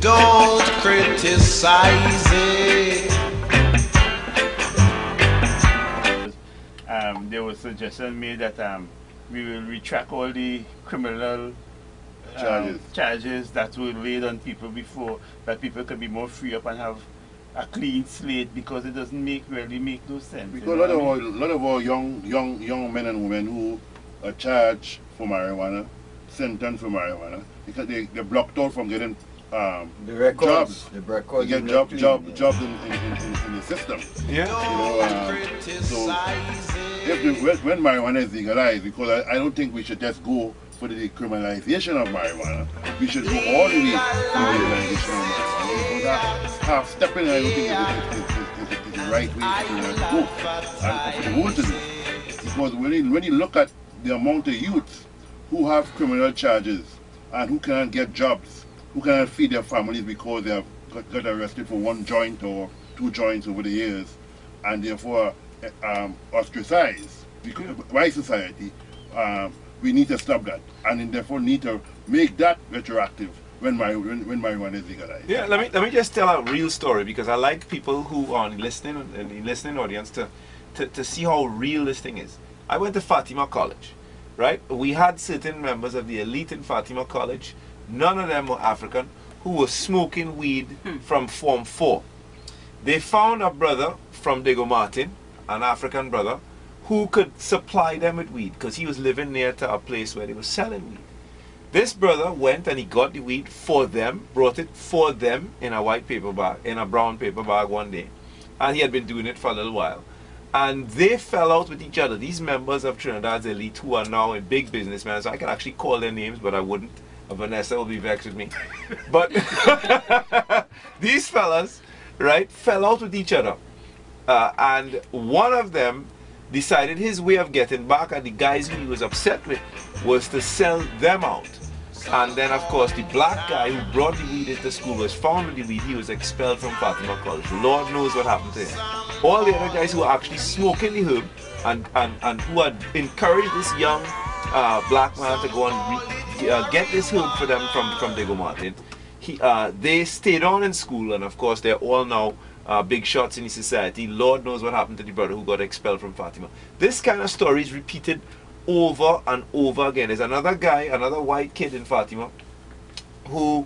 Don't criticize it. There was a suggestion made that we will retract all the criminal charges that were laid on people before, that people could be more free up and have a clean slate, because it doesn't really make no sense. Because a lot of our young men and women who are charged for marijuana, sentenced for marijuana, because they're blocked out from getting the records, jobs. The records they get jobs in the system. Yeah. So when marijuana is legalized, because I don't think we should just go for the decriminalization of marijuana, we should go all the way to the legalization of marijuana. Because that half-stepping, I don't think is the right way to go and for the world to do. Because when you look at the amount of youth who have criminal charges and who cannot get jobs, who cannot feed their families because they have got arrested for 1 joint or 2 joints over the years, and therefore ostracized by society, we need to stop that, and therefore need to make that retroactive when marijuana is legalized. Yeah, let me just tell a real story, because I like people who are listening in the listening audience to see how real this thing is. I went to Fatima College, right? We had certain members of the elite in Fatima College. None of them were African, who were smoking weed from Form 4. They found a brother from Diego Martin, an African brother, who could supply them with weed, because he was living near to a place where they were selling weed. This brother went and he got the weed for them, brought it for them in a white paper bag, in a brown paper bag one day. And he had been doing it for a little while. And they fell out with each other. These members of Trinidad's elite, who are now in big businessmen, so I could actually call their names, but I wouldn't. Vanessa will be vexed with me. But these fellas, right, fell out with each other. And one of them decided his way of getting back at the guys who he was upset with was to sell them out. And then, of course, the black guy who brought the weed into school was found with the weed. He was expelled from Fatima College. Lord knows what happened to him. All the other guys who were actually smoking the herb and who had encouraged this young black man to go and get this herb for them from Diego Martin, they stayed on in school, and of course they're all now big shots in the society. Lord knows what happened to the brother who got expelled from Fatima. This kind of story is repeated over and over again. There's another guy, another white kid in Fatima, who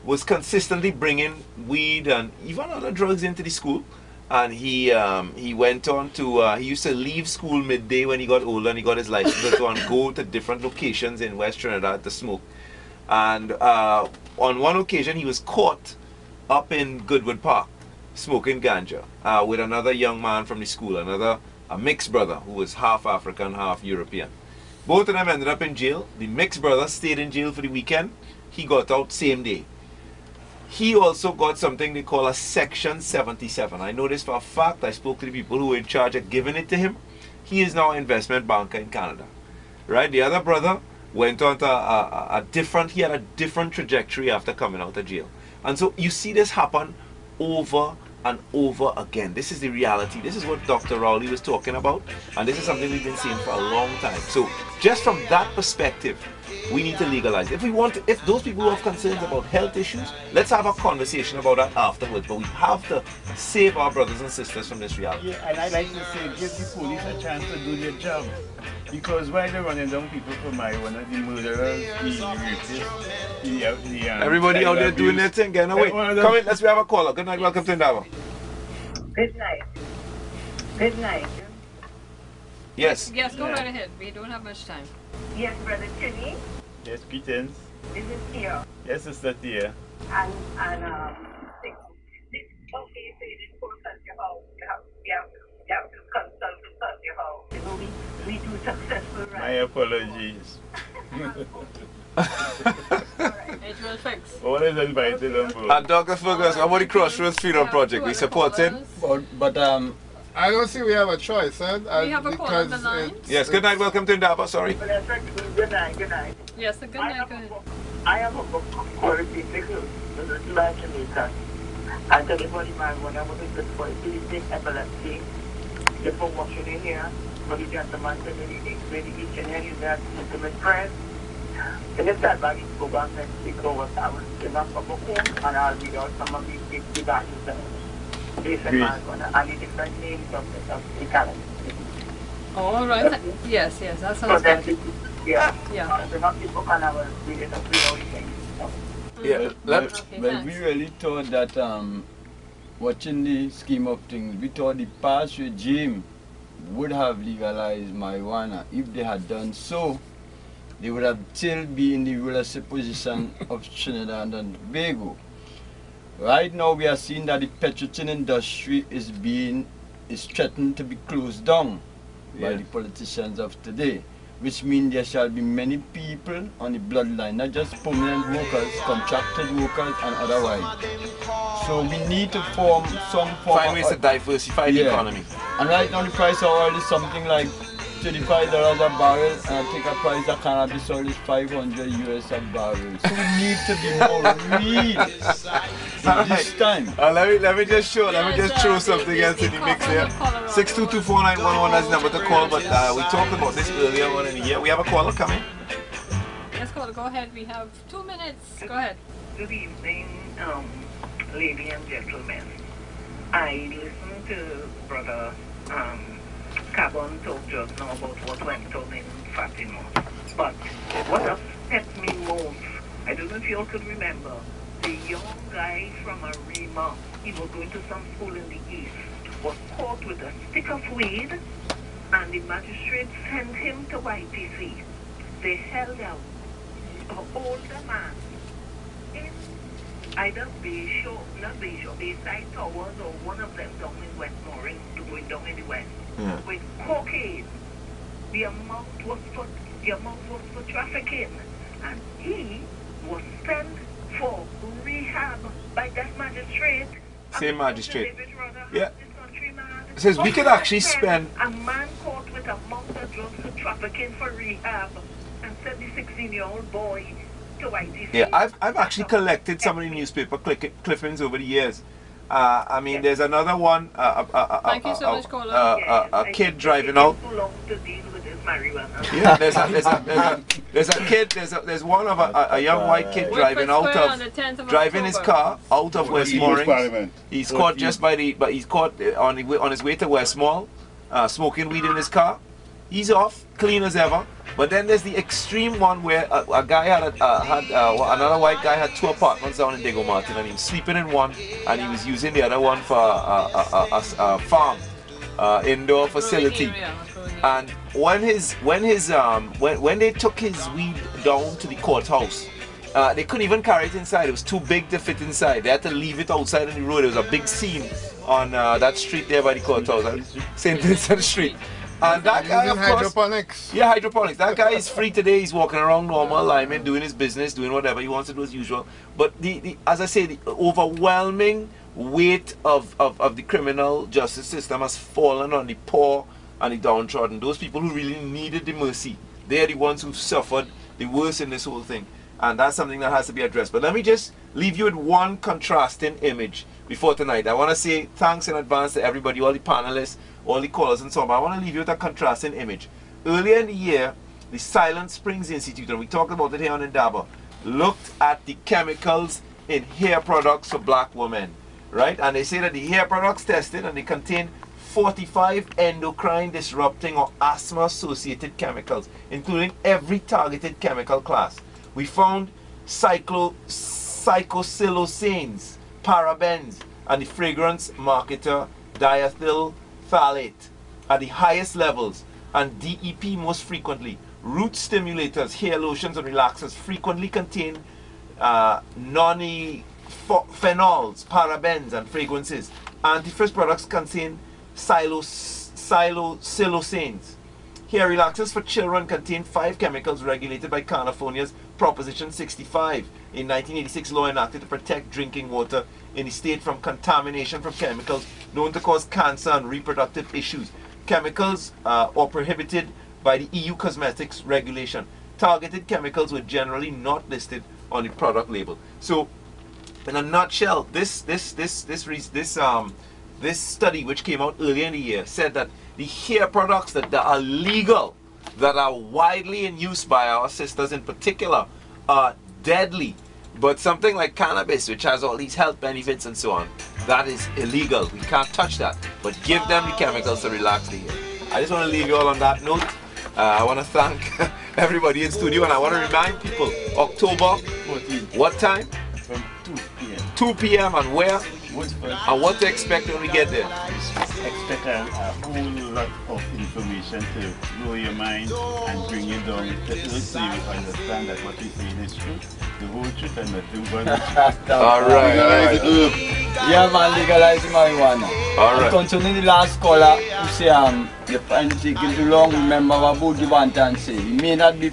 was consistently bringing weed and even other drugs into the school. And he went on to, he used to leave school midday when he got older and he got his license to go and go to different locations in West Trinidad to smoke. And on one occasion he was caught up in Goodwood Park smoking ganja with another young man from the school, a mixed brother who was half African, half European. Both of them ended up in jail. The mixed brother stayed in jail for the weekend. He got out same day. He also got something they call a Section 77. I know this for a fact. I spoke to the people who were in charge of giving it to him. He is now an investment banker in Canada. Right? The other brother went on to he had a different trajectory after coming out of jail. And so you see this happen over and over again. This is the reality. This is what Dr. Rowley was talking about, and this is something we've been seeing for a long time. So just from that perspective, we need to legalize. If those people who have concerns about health issues, let's have a conversation about that afterwards. But we have to save our brothers and sisters from this reality. Yeah, and I like to say, give the police a chance to do their job. Because while they're running down people for marijuana, the murderers, the rapists, everybody out there doing their thing, getting away. Come in, let's have a caller. Good night, welcome to INDABA. Good night. Good night. Yes. Yes, go right ahead. We don't have much time. Yes, Brother Trini. Yes, greetings. This is Tia. Yes, Sister Tia. And this okay, so you didn't consult your house. You have to consult your house. You know, we do successful, right? My apologies. It will fix. Always invited them both. Dr. Fergus, how about the Crossroads Freedom Project? We support it. But I don't see we have a choice, huh? We have a call on the line. Yes, good night, welcome to INDABA, sorry. Good night, good night. Yes, good night, go ahead. I have a book called The Legalize Cannabis. And tell everybody, man, when I was in the for epileptic epilepsy, the promotion in here, but the gentleman said that he explained each and every that intimate friend, Can you start by go back and speak over that one? You're not up and I'll read out some of these big values based on and the different names of the cannabis. All right. Yes, that sounds good. Yeah. So not people can have a read it up without anything. Yeah, Well, we really thought that watching the scheme of things, we thought the past regime would have legalized marijuana. If they had done so, they would have still be in the relative position of Trinidad and Tobago. Right now we are seeing that the petrochem industry is threatened to be closed down by the politicians of today, which means there shall be many people on the bloodline, not just permanent workers, contracted workers and otherwise. So we need to form find ways to diversify the economy. And right now the price of oil is something like $35 a barrel, and I think the price of cannabis oil is $500 a barrel. So we need to be more real this time. Let me just throw something else in the mix here. 6224911, that's the number to call, but we talked about this earlier on in the year. We have a caller coming. Yes, caller, go ahead. We have 2 minutes. Go ahead. Good evening, ladies and gentlemen. I listened to Brother Cambon talk just now about what went on in Fatima. But what upset me most, I don't know if you all could remember, the young guy from Arima, he was going to some school in the east, was caught with a stick of weed, and the magistrate sent him to YPC. They held out an older man in either Bayside Towers or one of them down in Westmoreland, going down in the west, with cocaine. The amount was for trafficking, and he was sent for rehab by that magistrate. Same magistrate. Yeah. It says we could actually spend a man caught with a amount of drugs for trafficking for rehab and send the 16-year-old boy to ITC. Yeah, I've actually collected some of the newspaper clippings over the years. I mean, there's another one. Thank you so much, caller. A kid driving out. Too long to deal with this marijuana. Yeah, there's one of a young white kid driving his car out of Westmoreland. He's caught he's caught on his way to Westmore, smoking weed in his car. He's off, clean as ever. But then there's the extreme one where a guy another white guy had 2 apartments down in Diego Martin, and he was sleeping in one, and he was using the other one for a farm, indoor facility. And when they took his weed down to the courthouse, they couldn't even carry it inside. It was too big to fit inside. They had to leave it outside on the road. There was a big scene on that street there by the courthouse, St. Vincent Street. And that guy, of course, hydroponics. Yeah, hydroponics. That guy is free today. He's walking around normal, alignment, doing his business, doing whatever he wants to do as usual. But as I say, the overwhelming weight of the criminal justice system has fallen on the poor and the downtrodden. Those people who really needed the mercy, they're the ones who've suffered the worst in this whole thing. And that's something that has to be addressed. But let me just leave you with one contrasting image before tonight. I want to say thanks in advance to everybody, all the panelists, all the callers and so on. But I want to leave you with a contrasting image. Earlier in the year, the Silent Springs Institute, and we talked about it here on INDABA, looked at the chemicals in hair products for black women, right? And they say that the hair products tested, and they contain 45 endocrine disrupting or asthma associated chemicals, including every targeted chemical class. We found cyclosillosanes, parabens, and the fragrance marketer diethyl phthalate at the highest levels, and DEP most frequently. Root stimulators, hair lotions, and relaxers frequently contain nonphenols, parabens, and fragrances. Antifrizz products contain psilocybins. Hair relaxers for children contain 5 chemicals regulated by California's Proposition 65, a 1986 law enacted to protect drinking water in the state from contamination from chemicals known to cause cancer and reproductive issues. Chemicals are prohibited by the EU cosmetics regulation. Targeted chemicals were generally not listed on the product label. So, in a nutshell, this study, which came out earlier in the year, said that the hair products that are legal that are widely in use by our sisters in particular are deadly. But something like cannabis, which has all these health benefits and so on, that is illegal. We can't touch that. But give them the chemicals to relax the hair. I just want to leave you all on that note. I want to thank everybody in studio, and I want to remind people, October 14th. What time? From 2 p.m. 2 p.m. and where? And what to expect when we get there? Expect a whole lot of information to blow your mind and bring you down so you understand that what we say is true, the whole truth and nothing but the truth. Alright. Yeah man, legalizing marijuana. Alright. Concerning the last caller who say you find it taking too long, remember what Boogie Bantan say. It may not be